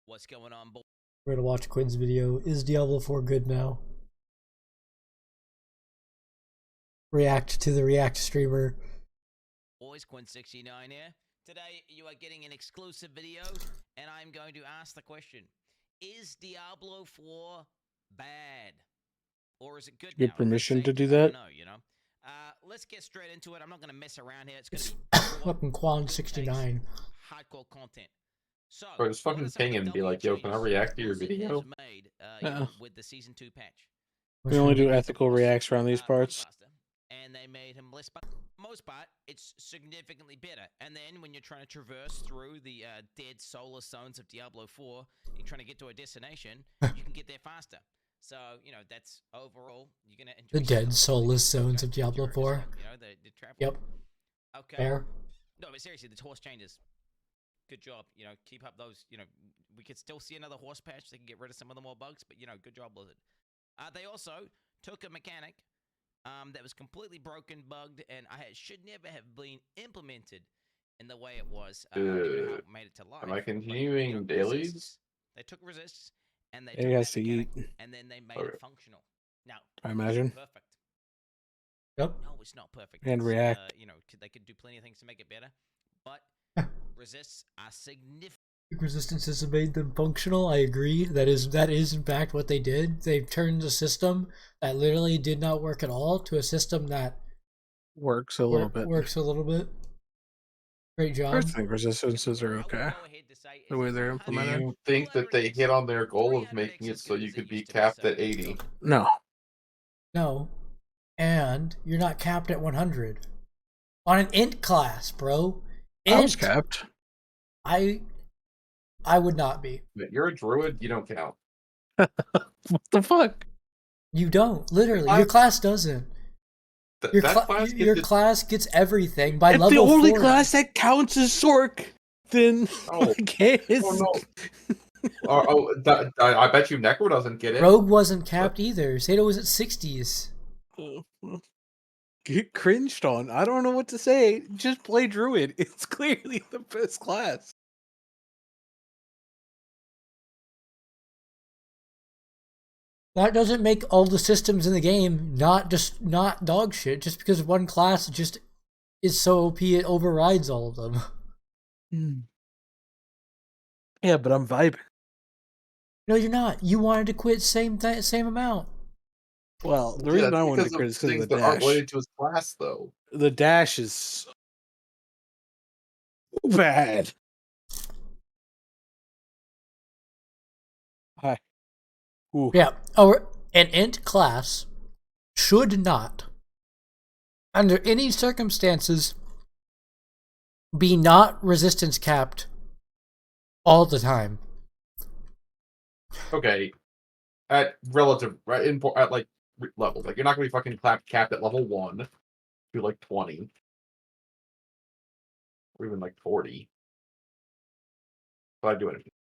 What's going on, boy? We're gonna watch Quinn's video. Is Diablo 4 good now? React to the React streamer. Boys, Quinn69 here. Today, you are getting an exclusive video, and I'm going to ask the question, is Diablo 4 bad? Or is it good now? Give permission to do I that? don't know, you know? Let's get straight into it. I'm not going to mess around here. It's going to be Fucking Quan69. hardcore content. So, Or just fucking ping him and be like, yo, can I react to your video? Made, with the Season 2 patch. We only do ethical reacts around these parts. And they made him less, but for the most part, it's significantly better. And then when you're trying to traverse through the dead soulless zones of Diablo 4, you're trying to get to a destination, you can get there faster. So, you know, that's overall, you're going to enjoy the dead soulless zones of Diablo 4. You know, the travel. Yep. Okay. Fair. No, but seriously, the horse changes. Good job. You know, keep up those, you know, we could still see another horse patch. They can get rid of some of the more bugs, but, you know, good job, Blizzard. They also took a mechanic that was completely broken, bugged, and should never have been implemented in the way it was. How it made it to life. Am I continuing dailies? They took resists, and they It took has that to mechanic, eat. and then they made it functional. Now, I imagine. Perfect. Yep. No, it's not perfect. And React. You know, they could do plenty of things to make it better, but resists are significant. Resistances have made them functional. I agree. That is in fact what they did. They turned a system that literally did not work at all to a system that Works a little bit. Works a little bit. Great job. I think resistances are okay. The way they're Do implemented. you think that they hit on their goal of making it so you could be capped at 80? No. No. And you're not capped at 100. On an int class, bro. Int, I was capped. I would not be. But you're a druid, you don't count. What the fuck? You don't. Literally. Your class doesn't. Your class gets everything by level 4. If the only class that counts is Sork, then Oh, I guess. Oh no. I bet you Necro doesn't get it. Rogue wasn't capped either. Sato was at 60s. Get cringed on. I don't know what to say. Just play Druid. It's clearly the best class. That doesn't make all the systems in the game not dog shit. Just because one class just is so OP it overrides all of them. Yeah, but I'm vibing. No, you're not. You wanted to quit same amount. Well, the reason I wanted to quit is because of the dash. Related to his class, though. The dash is so bad. Hi. Ooh. Yeah. Or an int class should not, under any circumstances, be not resistance capped all the time. Okay. At relative, right? At like levels. Like, you're not going to be fucking capped at level 1 to like 20. Or even like 40. But I'd do anything.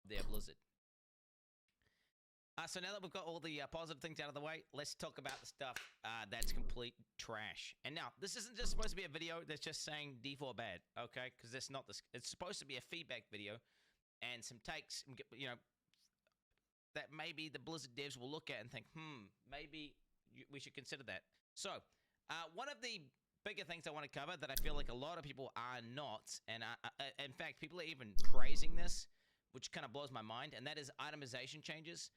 There, Blizzard. So now that we've got all the positive things out of the way, let's talk about the stuff that's complete trash. And now, this isn't just supposed to be a video that's just saying D4 bad, okay? Because that's not this. It's supposed to be a feedback video and some takes, you know, that maybe the Blizzard devs will look at and think, maybe we should consider that. So, one of the bigger things I want to cover that I feel like a lot of people are not, and in fact, people are even praising this, which kind of blows my mind, and that is itemization changes.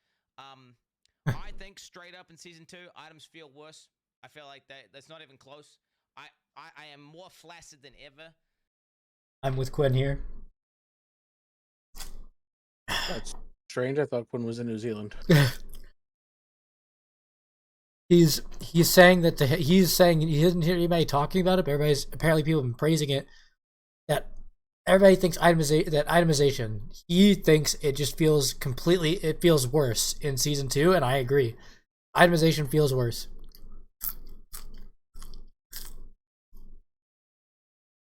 I think straight up in Season 2, items feel worse. I feel like that's not even close. I am more flaccid than ever. I'm with Quinn here. That's strange. I thought Quinn was in New Zealand. He's saying that he didn't hear anybody talking about it, but apparently people have been praising it. That everybody thinks itemization. He thinks it just feels worse in Season 2, and I agree. Itemization feels worse.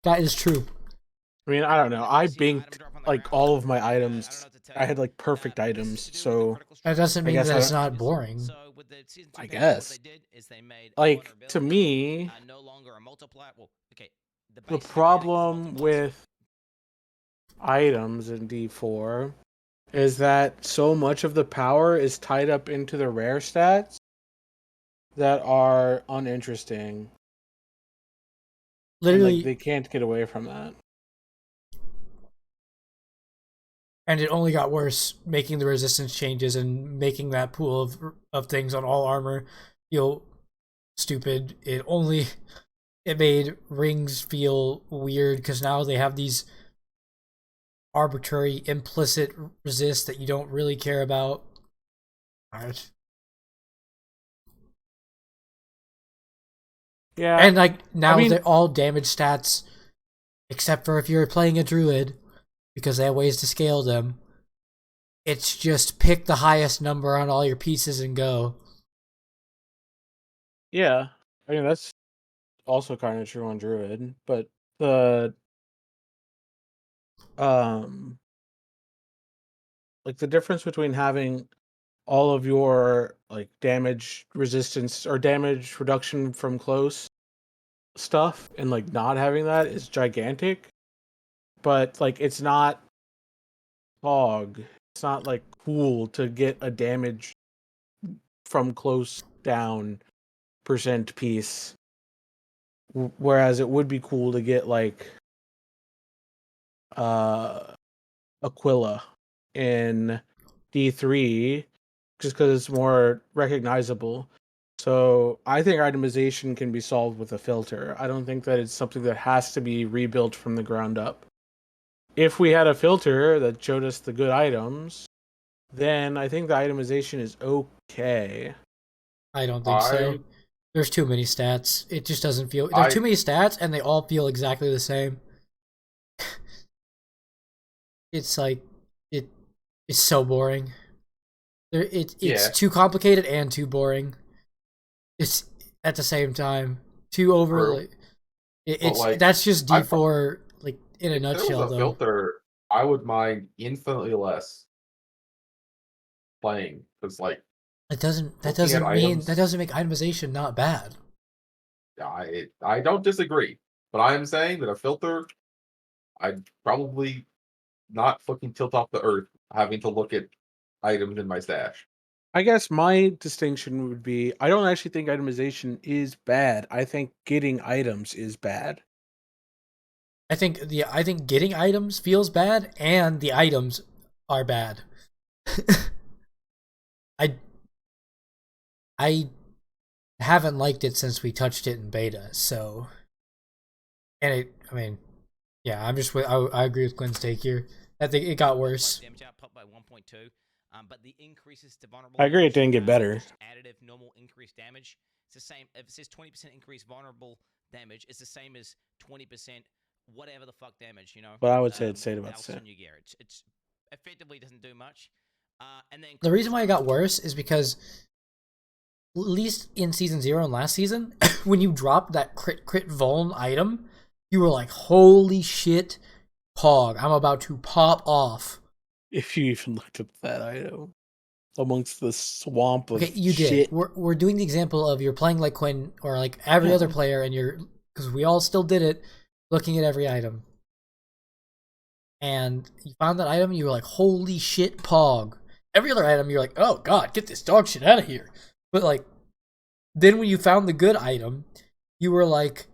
That is true. I mean, I don't know. I binked like all of my items. I had like perfect items, so that doesn't mean that it's not boring. I guess. Like, to me, no longer a multiplier. Well, okay, the base problem with items in D4 is that so much of the power is tied up into the rare stats that are uninteresting. And, Literally, they can't get away from that. and it only got worse making the resistance changes and making that pool of things on all armor feel stupid. It made rings feel weird because now they have these arbitrary implicit resist that you don't really care about. Yeah. And like now mean- they're all damage stats except for if you're playing a druid because they have ways to scale them. It's just pick the highest number on all your pieces and go. Yeah. I mean, that's also kind of true on Druid, but the like the difference between having all of your like damage resistance or damage reduction from close stuff and like not having that is gigantic. But like it's not hog. It's not like cool to get a damage from close down percent piece. Whereas it would be cool to get like Aquila in D3 just because it's more recognizable. So I think itemization can be solved with a filter. I don't think that it's something that has to be rebuilt from the ground up. If we had a filter that showed us the good items, then I think the itemization is okay. I don't think so. There's too many stats. It just doesn't feel. There's too many stats, and they all feel exactly the same. It's like it's so boring. It's too complicated and too boring. It's at the same time too overly. It's like, that's just D4 like in a nutshell. If there was a filter, I would mind infinitely less playing because like that doesn't make itemization not bad. I don't disagree, but I am saying that a filter, I'd probably not fucking tilt off the earth having to look at items in my stash. I guess my distinction would be I don't actually think itemization is bad. I think getting items is bad. I think getting items feels bad and the items are bad. I haven't liked it since we touched it in beta, so I mean, yeah, I agree with Glenn's take here. I think it got worse. Damage output by 1.2, but the increases to vulnerable. I agree, it didn't get better. Additive normal increased damage. It's the same. If it says 20% increased vulnerable damage, it's the same as 20% whatever the fuck damage, you know. But I would say it's about the same. It's effectively doesn't do much. And then the reason why it got worse is because at least in season 0 and last season, when you dropped that crit vuln item, you were like, holy shit, Pog, I'm about to pop off. If you even looked at that item amongst the swamp of you shit. did. We're doing the example of you're playing like Quinn or like every other player, and because we all still did it, looking at every item. And you found that item, you were like, holy shit, Pog. Every other item, you're like, oh god, get this dog shit out of here. But like, then when you found the good item, you were like,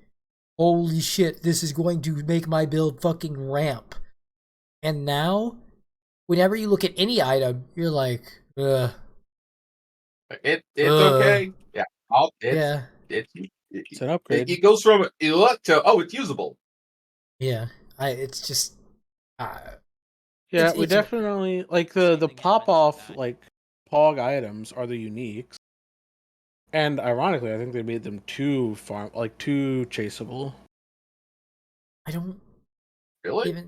holy shit, this is going to make my build fucking ramp. And now, whenever you look at any item, you're like, ugh. It's okay. Yeah. It's an upgrade. It goes from to it's usable. Yeah. It's just yeah, we definitely like the pop off like Pog items are the uniques. And ironically, I think they made them too chaseable. I don't really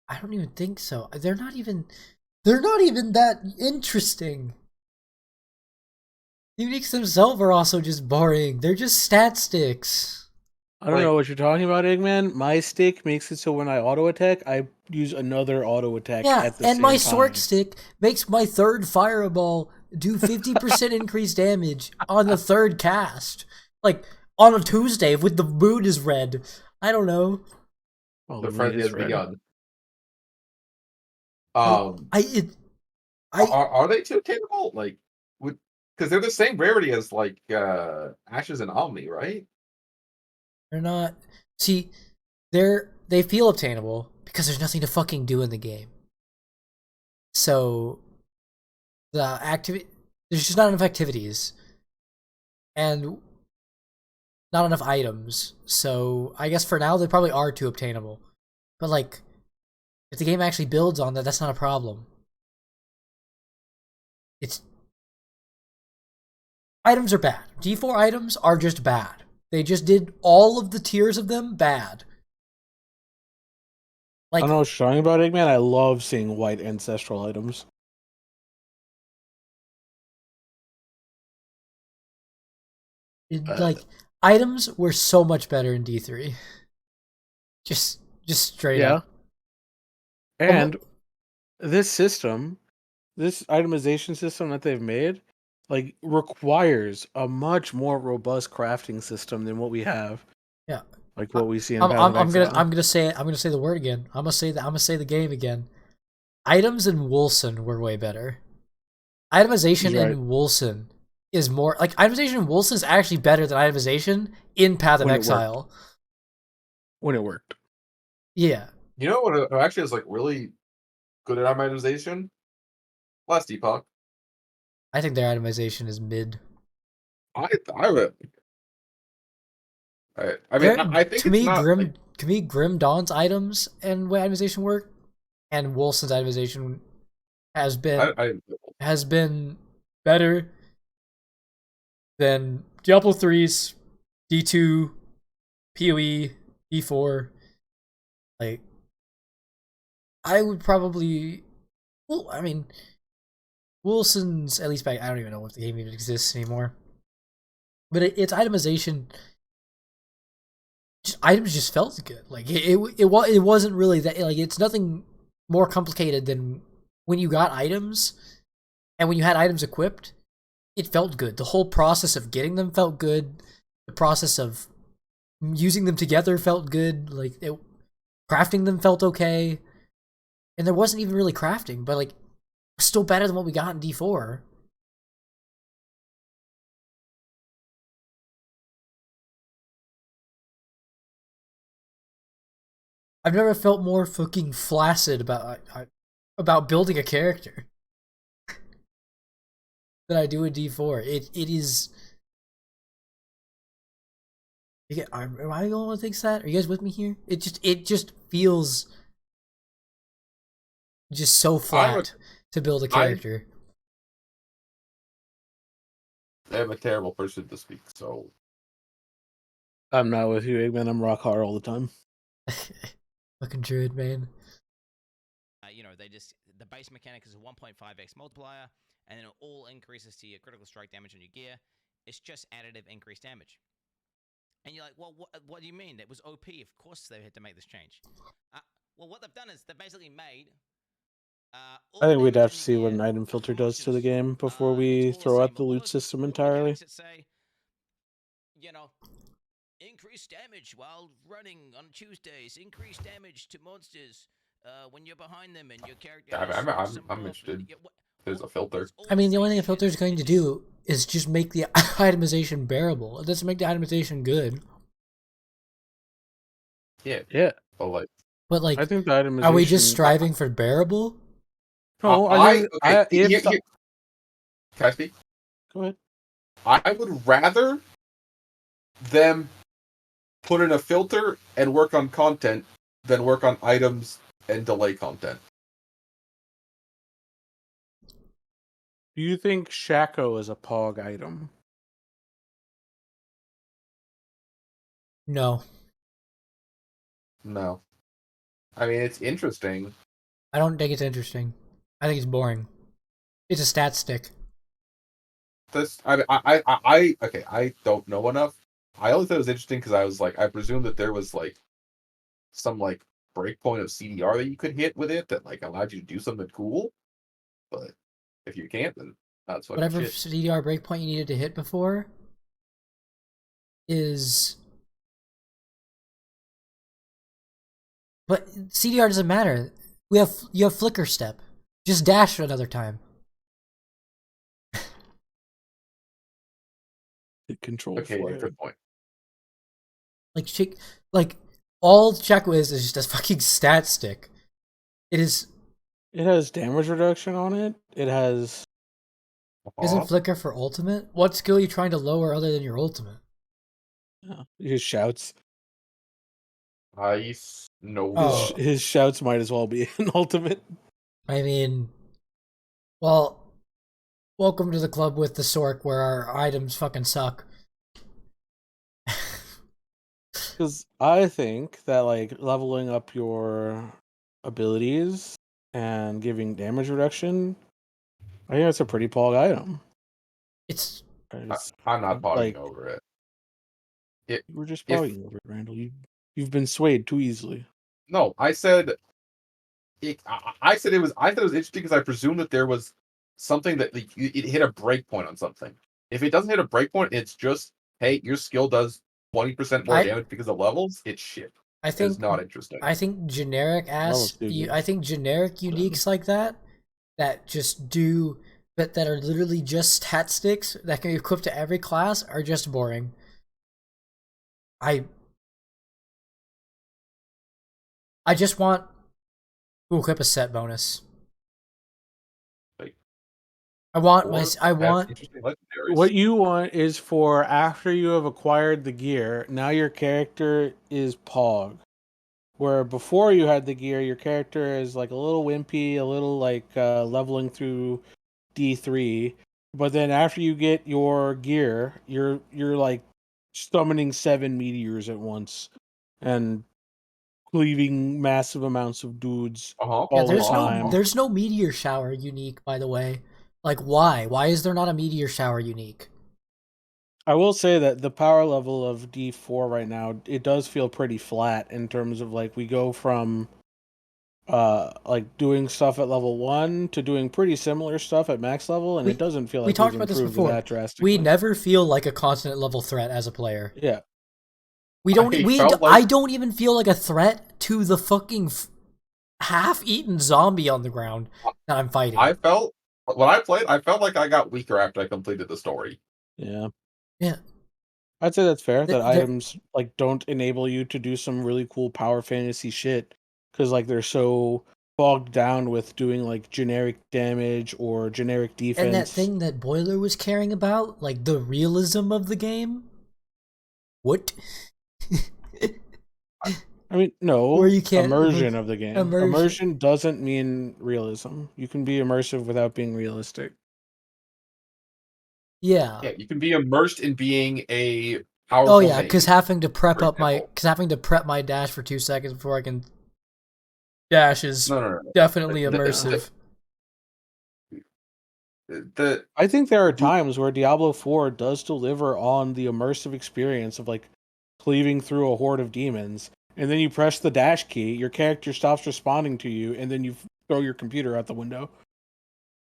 I don't even think so. They're not even that interesting. The uniques themselves are also just boring. They're just stat sticks. I don't know what you're talking about, Eggman. My stick makes it so when I auto attack, I use another auto attack at the same time. And my Sork stick makes my third fireball do 50% increased damage on the third cast. Like, on a Tuesday, when the moon is red, I don't know. Well, The the frenzy meat is has red. begun. I Um, I it I are they too attainable? Like, would because they're the same rarity as like Ashes and Omni, right? they're not. See, they feel obtainable because there's nothing to fucking do in the game. So the activity there's just not enough activities and not enough items. So I guess for now they probably are too obtainable. But like if the game actually builds on that, that's not a problem. It's items are bad. D4 items are just bad. They just did all of the tiers of them bad. I Like don't know what you're talking about, Eggman. I love seeing white ancestral items. like items were so much better in D3. Just straight Yeah. up. And this system, this itemization system that they've made, like requires a much more robust crafting system than what we have. Yeah. Like what we see in Path of Exile. I'm gonna say the word again. I'm gonna say the game again. Items in Wolcen were way better. He's Itemization right. in Wolcen is more like itemization in Wolcen is actually better than itemization in Path of When it worked. Exile. When it worked. Yeah. You know what actually is like really good at itemization? Last Epoch. I think their itemization is mid. I would. I mean, I think it's not like To me, Grim Dawn's items and way itemization work, and Wolcen's itemization has been I has been better than Diablo 3's D2, PoE, D4. Like, I would probably. Well, I mean, Wilson's at least back. I don't even know if the game even exists anymore. But its itemization, items just felt good. Like it wasn't really that. Like it's nothing more complicated than when you got items and when you had items equipped. It felt good. The whole process of getting them felt good. The process of using them together felt good. Crafting them felt okay. And there wasn't even really crafting, but like still better than what we got in D4. I've never felt more fucking flaccid about building a character than I do in D4. It is. Am I the only one who thinks that? Are you guys with me here? It just feels just so flat to build a character. I'm a terrible person to speak, so I'm not with you, Eggman. I'm rock hard all the time. Fucking druid, man. The base mechanic is a 1.5x multiplier, and then it all increases to your critical strike damage on your gear. It's just additive increased damage. And you're like, well, what do you mean? It was OP. Of course they had to make this change. Well, what they've done is they basically made. I think we'd have to see what an item filter does to the game before we throw out the loot system entirely. That say, increase damage while running on Tuesdays. Increase damage to monsters when you're behind them and your character. I'm interested. There's a filter. I mean, the only thing a filter is going to do is just make the itemization bearable. It doesn't make the itemization good. Yeah. But like, I think the itemization. Are we just striving for bearable? No, can I speak? Go ahead. I would rather them put in a filter and work on content than work on items and delay content. Do you think Shaco is a POG item? No. No. I mean, it's interesting. I don't think it's interesting. I think it's boring. It's a stat stick. I don't know enough. I only thought it was interesting because I was like, I presume that there was like some like breakpoint of CDR that you could hit with it that like allowed you to do something cool. But if you can't, then that's fucking Whatever shit. CDR breakpoint you needed to hit before is But CDR doesn't matter. You have flicker step. Just dash another time. It controls Okay, yeah, flying. good point. Like all Check Whiz is just a fucking stat stick. It is. It has damage reduction on it. It has. Isn't flicker for ultimate? What skill are you trying to lower other than your ultimate? His shouts. Ice, Nova. Oh. His shouts might as well be an ultimate. I mean, well, welcome to the club with the Sork where our items fucking suck. Because I think that like leveling up your abilities and giving damage reduction, I think that's a pretty pog item. It's I'm not pogging like over it. you were just If pogging over it, Randall. You've been swayed too easily. no, I said I said it was interesting because I presumed that there was something that like, it hit a breakpoint on something. If it doesn't hit a breakpoint, it's just hey, your skill does 20% more I damage because of levels. It's shit. I It's think not interesting. I think generic Levels do good. I think generic uniques like that just do that are literally just stat sticks that can be equipped to every class are just boring. I just want to equip a set bonus. Like, I want or have interesting legendaries. What you want is for after you have acquired the gear, now your character is pog. Where before you had the gear, your character is like a little wimpy, a little like leveling through D3. But then after you get your gear, you're like summoning 7 meteors at once and cleaving massive amounts of dudes Uh-huh. Yeah, all the time. there's no meteor shower unique, by the way. Like why? Why is there not a meteor shower unique? I will say that the power level of D4 right now, it does feel pretty flat in terms of like we go from like doing stuff at level 1 to doing pretty similar stuff at max level, and it doesn't feel We like we've talked about this improved before. that drastically. We never feel like a constant level threat as a player. Yeah. I don't even feel like a threat to the fucking half-eaten zombie on the ground that I'm fighting. I felt when I played, I felt like I got weaker after I completed the story. Yeah. Yeah. I'd say that's fair, that items like don't enable you to do some really cool power fantasy shit because like they're so bogged down with doing like generic damage or generic defense. And that thing that Boiler was caring about, like the realism of the game. What? I mean, no. Where you can't immersion of the game. Immersion doesn't mean realism. You can be immersive without being realistic. Yeah. Yeah, you can be immersed in being a powerful. Oh yeah, because having to prep my dash for 2 seconds before I can dash is definitely immersive. I think there are times where Diablo 4 does deliver on the immersive experience of like cleaving through a horde of demons, and then you press the dash key, your character stops responding to you, and then you throw your computer out the window.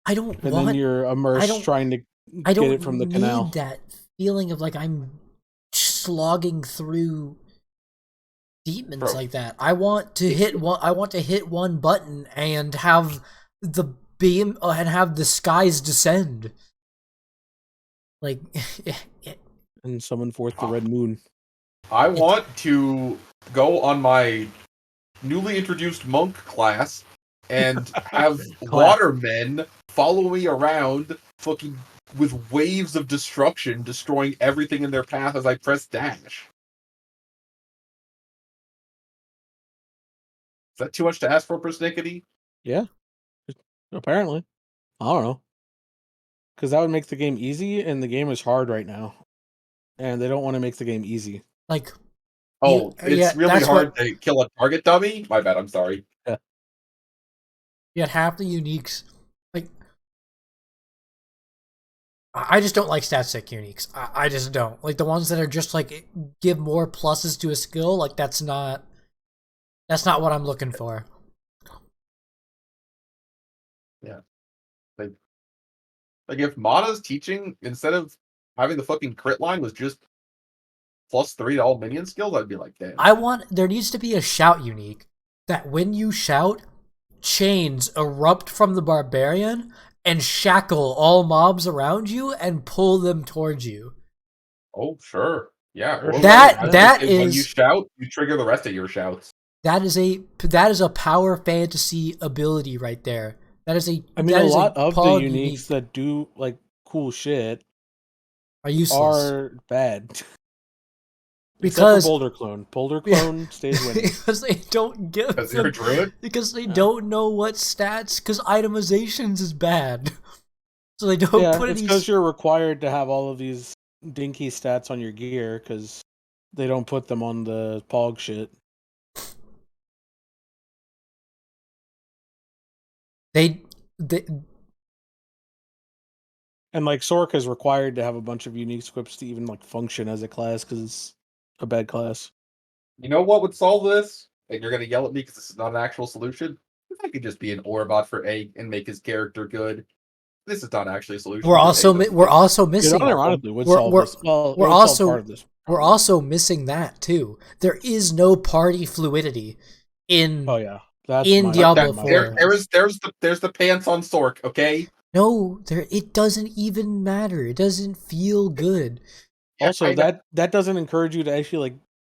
Then you're immersed trying to get it from the canal. I don't need that feeling of like I'm slogging through demons like that. I want to hit one button and have the beam and have the skies descend. Like and summon forth the red moon. I want to go on my newly introduced monk class and have watermen follow me around fucking with waves of destruction, destroying everything in their path as I press dash. Is that too much to ask for, persnickety? Yeah. Apparently. I don't know. Because that would make the game easy, and the game is hard right now. And they don't want to make the game easy. Like, it's really hard to kill a target dummy? My bad, I'm sorry. Yeah. Yet half the uniques, like, I just don't like stat stick uniques. I just don't. Like, the ones that are just, like, give more pluses to a skill, like, that's not what I'm looking for. Yeah. Like if Mana's teaching, instead of having the fucking crit line, was just +3 to all minion skills, I'd be like, damn. There needs to be a shout unique that when you shout, chains erupt from the barbarian and shackle all mobs around you and pull them towards you. Oh, sure. Yeah. Sure. Or That magic that is when you is shout, you trigger the rest of your shouts. that is a power fantasy ability right there. That is a I mean, a lot of the Pog uniques unique that do like cool shit are useless are bad. Except for because Boulder Clone. Boulder Clone stays winning. because they don't give Because you're a them druid? because they Yeah. don't know what stats because itemizations is bad. So they don't Yeah, put it's any. because you're required to have all of these dinky stats on your gear because they don't put them on the Pog shit. They And like Sork is required to have a bunch of unique scripts to even like function as a class because it's a bad class. You know what would solve this? And you're going to yell at me because this is not an actual solution? If I could just be an Orbot for Egg and make his character good. This is not actually a solution. we're because also Egg doesn't we're get- also It missing. unironically would We're- solve we're- this. Well, we're it would solve also- part of this. We're problem. also missing that too. There is no party fluidity in Oh yeah, that's in my Diablo my 4. There's the pants on Sork, okay? No, it doesn't even matter. It doesn't feel good. Yeah, Also, I know. that doesn't encourage you to actually like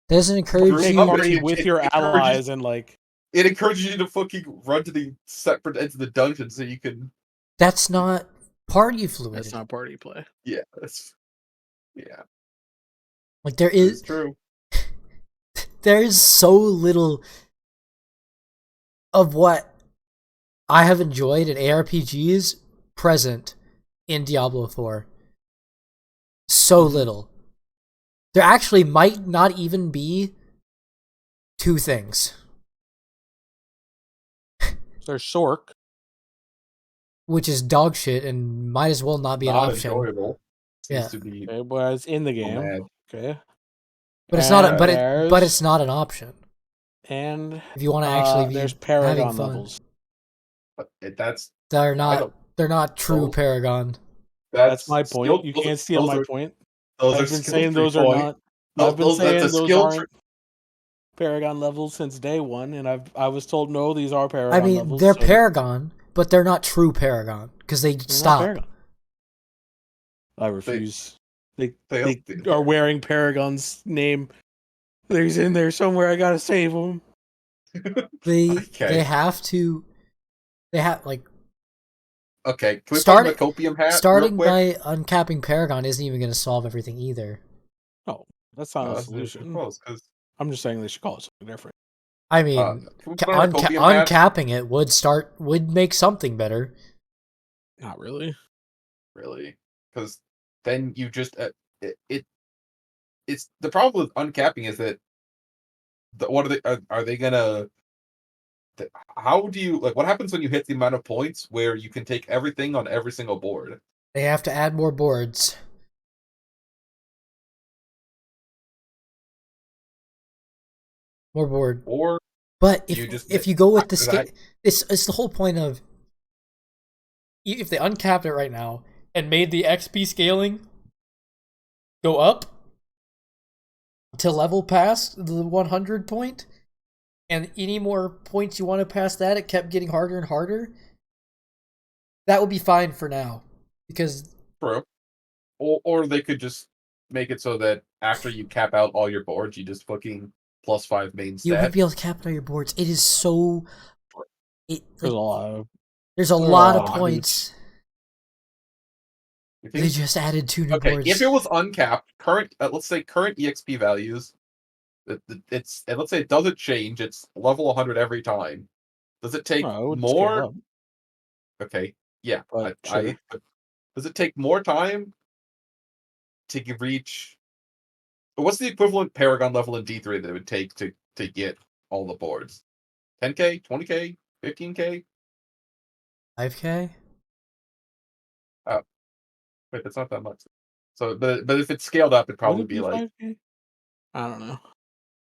It doesn't encourage take you. party it- with it your encourages- allies and like. It encourages you to fucking run to the separate ends of the dungeon so you can. That's not party fluidity. That's not party play. Yeah, yeah, Like there it's is true. there is so little of what I have enjoyed in ARPGs present in Diablo 4. So little. There actually might not even be two things, There's Sork. which is dog shit and might as well not be an Not option. enjoyable. Seems Yeah. to be Okay, well, it's in the so game. mad. Okay. But it's not. And But there's- it's not an option And if you want to actually be there's having Paragon fun. levels. But that's They're I not. don't- They're not true those- Paragon. That's my point. skill- You those- can't steal those my are- point. Those I've are been skill saying tree those are point. not. Those- I've been those- saying that's a those skill aren't Paragon levels since day one, and I was told no, these are Paragon I mean, levels. they're so Paragon, but they're not true Paragon because they they're not stop. Paragon. I refuse. They They- are wearing Paragon's name. He's in there somewhere. I gotta save him. They Okay. have to. They have like Okay, can we Start- find the copium hat starting real quick? by uncapping Paragon isn't even going to solve everything either. Oh, that's not a That's solution. close, 'cause, I'm just saying they should call it something different. I mean, can we put on the copium hat? uncapping it would make something better. Not really. Really, because then you just it's the problem with uncapping is that what are they gonna how do you like what happens when you hit the amount of points where you can take everything on every single board? They have to add more boards. More board. Or But You just- if you go with the I- scale, it's the whole point of if they uncapped it right now and made the XP scaling go up to level past the 100 point, and any more points you want to pass that, it kept getting harder and harder. That would be fine for now because true. Or they could just make it so that after you cap out all your boards, you just fucking +5 main you stat. won't be able to cap it on your boards. It is so. There's a lot of There's a there's a lot of lot of points. You They think- just added 2 new Okay, boards. if it was uncapped, current let's say current EXP values, it's and let's say it doesn't change. It's level 100 every time. Does it take no, it would scale more? up, Okay, yeah. but sure. Does it take more time to reach? What's the equivalent Paragon level in D3 that it would take to get all the boards? 10K, 20K, 15K? 5K? Wait, that's not that much. So, but if it's scaled up, it'd probably Would it be like 5K? I don't know.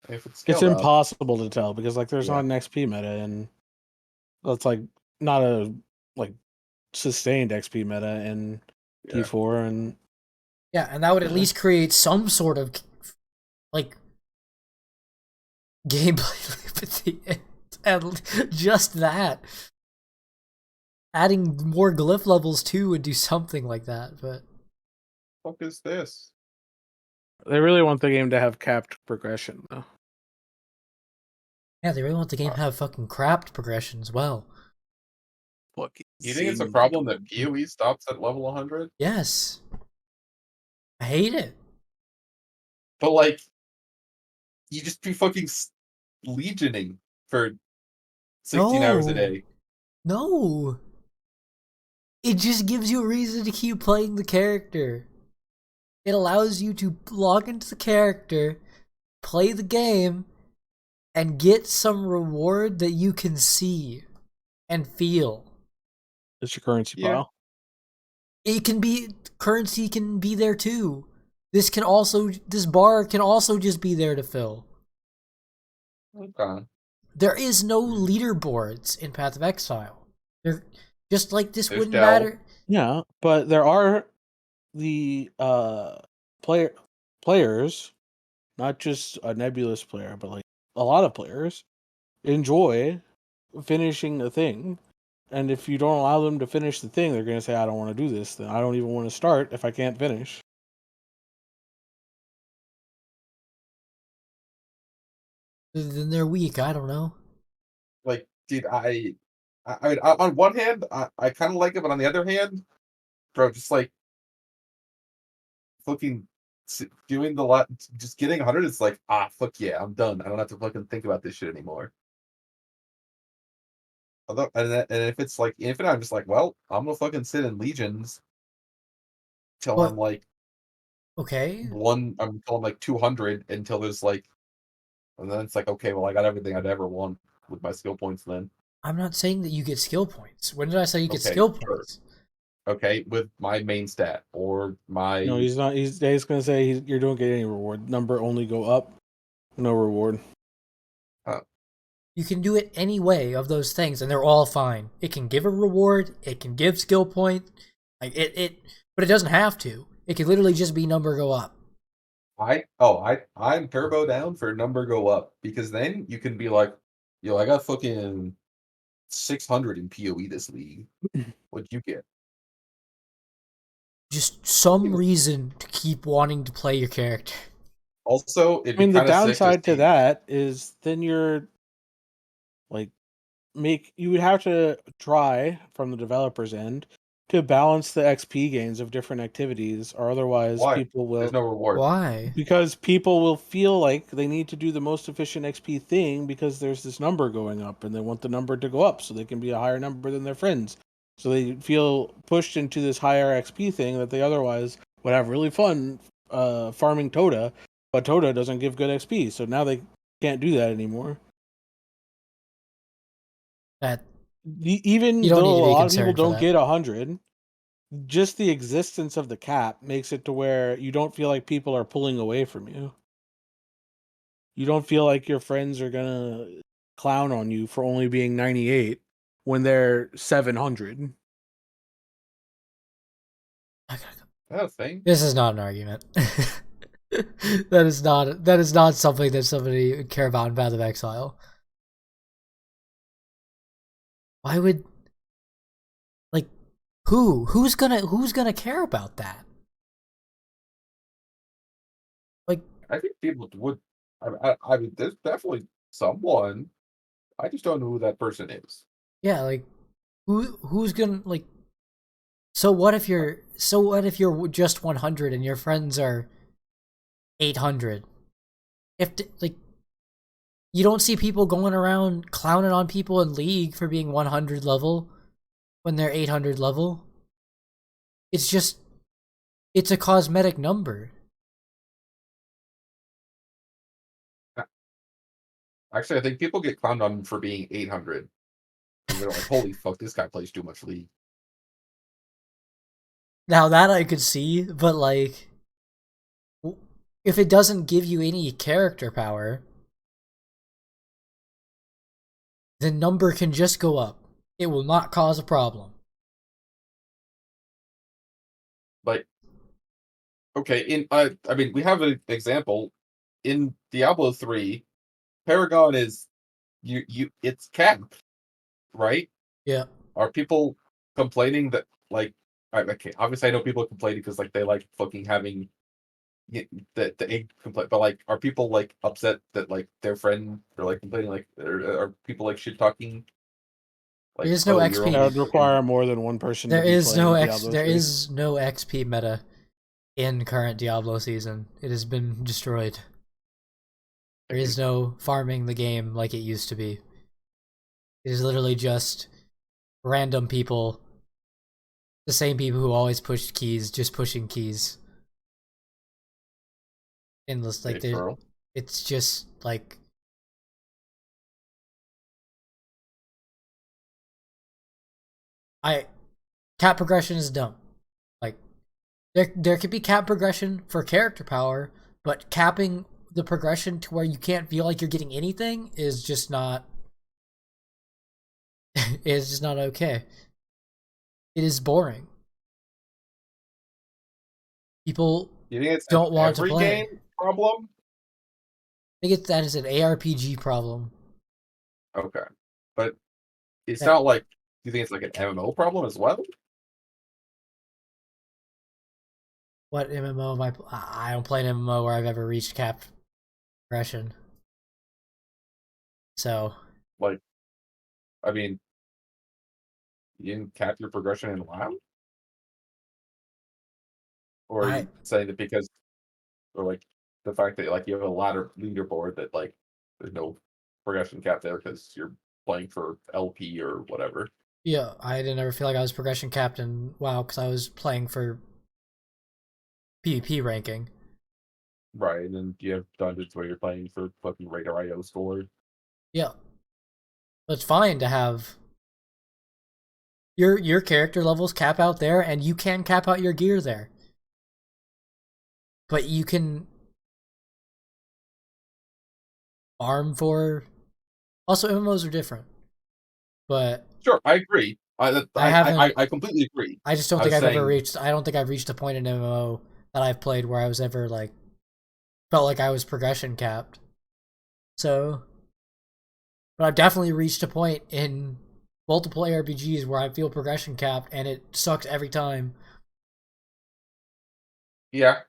if it's It's scaled up. impossible to tell because like there's Yeah. not an XP meta and that's like not a like sustained XP meta in Yeah. D4 and Yeah, and that would at Yeah. least create some sort of like gameplay loop at the end. and just that. Adding more glyph levels too would do something like that, but What the fuck is this? They really want the game to have capped progression, though. yeah, they really want the game to have fucking crapped progression as well. You think it's a problem that PoE stops at level 100? Yes. I hate it. But like, you just be fucking legioning for 16 hours a No. day. No. It just gives you a reason to keep playing the character. It allows you to log into the character, play the game, and get some reward that you can see and feel. It's your currency Yeah. pile. It can be currency can be there too. This bar can also just be there to fill. Okay. There is no leaderboards in Path of Exile. There, just like this There's wouldn't Dell. matter. Yeah, but there are the players, not just a nebulous player, but like a lot of players enjoy finishing a thing. And if you don't allow them to finish the thing, they're going to say, I don't want to do this. Then I don't even want to start if I can't finish. Then they're weak. I don't know. Like, dude, I mean, on one hand, I kind of like it, but on the other hand, bro, just like fucking doing the lot, just getting 100, it's like, fuck yeah, I'm done. I don't have to fucking think about this shit anymore. Although, and if it's like infinite, I'm just like, well, I'm gonna fucking sit in legions till But I'm like okay, until I'm like 200 until there's like, and then it's like, okay, well, I got everything I'd ever want with my skill points then. I'm not saying that you get skill points. When did I say you get Okay, skill sure. points? Okay, with my main stat or my No, he's not. He's going to say you don't get any reward. Number only go up, no reward. You can do it any way of those things, and they're all fine. It can give a reward. It can give skill point. Like but it doesn't have to. It can literally just be number go up. I'm turbo down for number go up because then you can be like, yo, I got fucking 600 in PoE this league. What'd you get? Just some reason to keep wanting to play your character. Also, it'd I be mean, the kind of sick to downside to see. that is then you're like you would have to try from the developer's end to balance the XP gains of different activities, or otherwise Why? people will There's no reward. Why? because people will feel like they need to do the most efficient XP thing because there's this number going up and they want the number to go up so they can be a higher number than their friends. So they feel pushed into this higher XP thing that they otherwise would have really fun farming Toda, but Toda doesn't give good XP, so now they can't do that anymore. That Even you don't need though to a be lot of people concerned for don't that. get 100, just the existence of the cap makes it to where you don't feel like people are pulling away from you. You don't feel like your friends are gonna clown on you for only being 98 when they're 700. That thing. This is not an argument. That is not something that somebody would care about in Path of Exile. Why would like who's gonna care about that? Like I think people would. I mean, there's definitely someone. I just don't know who that person is. yeah, like who's gonna like so what if you're just 100 and your friends are 800? Like you don't see people going around clowning on people in League for being 100 level when they're 800 level. It's a cosmetic number. Actually, I think people get clowned on for being 800. And they're like, holy fuck, this guy plays too much League. Now that I could see, but like if it doesn't give you any character power, the number can just go up. It will not cause a problem. Like, okay, I mean, we have an example in Diablo 3. Paragon is it's capped, right? Yeah. Are people complaining that like okay, obviously I know people complaining because like they like fucking having the egg complaint, but like are people like upset that like their friend or like complaining like are people like shit talking There like is no oh you're XP. That only would require more than one person There to be is no playing X. Diablo There 3. is no XP meta in current Diablo season. It has been destroyed. There is no farming the game like it used to be. It is literally just random people, the same people who always pushed keys, just pushing keys. Endless, like there. girl. It's just like cap progression is dumb. Like there could be cap progression for character power, but capping the progression to where you can't feel like you're getting anything is just not is just not okay. It is boring. People You think it's an don't want to every play. game problem? I think that is an ARPG problem. Okay, but it's That not like you think it's like an MMO problem as well. what MMO am I don't play an MMO where I've ever reached cap progression. So Like, I mean, you didn't cap your progression in WoW, or are I you saying that because, or like the fact that like you have a ladder leaderboard that like there's no progression cap there because you're playing for LP or whatever. yeah, I didn't ever feel like I was progression capped in WoW because I was playing for PvP ranking. Right, and then you have dungeons where you're playing for fucking Radar IO score. Yeah. It's fine to have your character levels cap out there and you can cap out your gear there. But you can farm for also MMOs are different. But Sure, I agree. I haven't I completely agree. I just don't I think was I've ever saying, reached I don't think I've reached a point in MMO that I've played where I was ever like felt like I was progression capped. So but I've definitely reached a point in multiple ARPGs where I feel progression capped and it sucks every time. yeah,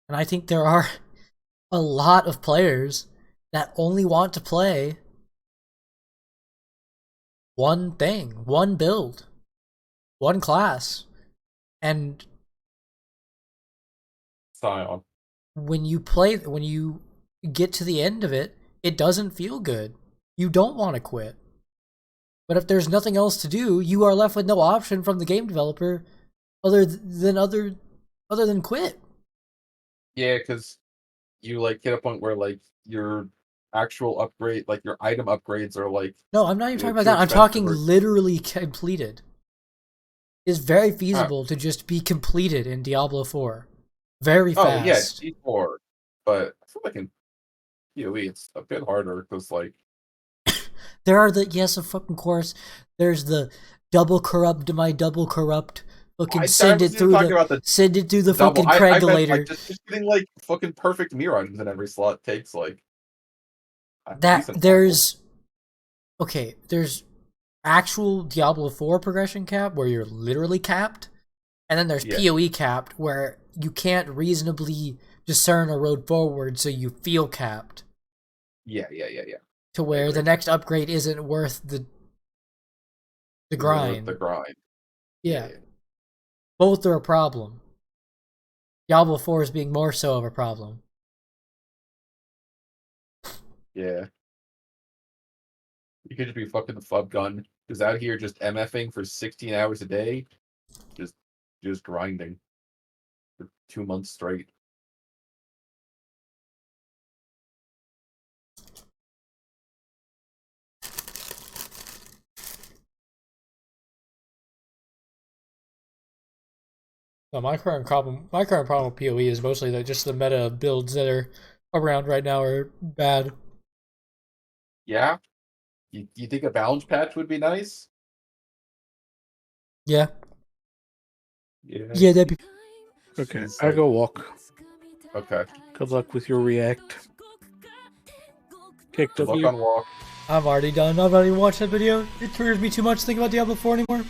And I think there are a lot of players that only want to play one thing, one build, one class. And Scion. when you get to the end of it, it doesn't feel good. You don't want to quit. But if there's nothing else to do, you are left with no option from the game developer other than quit. Yeah, because you like hit a point where like your actual upgrade, like your item upgrades, are like No, I'm not even talking about too that. I'm expensive. talking literally completed. It's very Uh, feasible to just be completed in Diablo 4. Very oh yeah, fast. G4, but I feel like in PoE it's a bit harder because like There are yes, of fucking course. There's the double corrupt to my double corrupt. Fucking I wasn't even talking about send it through the the double. fucking I meant like Cragulator. just getting like fucking perfect mirror items in every slot takes like a That decent while. there's actual Diablo 4 progression cap where you're literally capped, and then there's Yeah, PoE capped where you can't reasonably discern a road forward, so you feel capped yeah. to I where the agree. next upgrade isn't worth the Is it worth the grind. grind? Yeah, Yeah, both are a problem. Diablo 4 is being more so of a problem. yeah. You could just be fucking the flub gun. Because out here just MFing for 16 hours a day, just just grinding for 2 months straight. No, my current problem with PoE is mostly that just the meta builds that are around right now are bad. Yeah, you think a balance patch would be nice? Yeah, Yeah, yeah, that'd be Okay, it's I like go walk. Okay. Good luck with your react. Kick Good luck W. on walk. I'm already done. I'm not even watching that video. It triggers me too much to think about Diablo 4 anymore.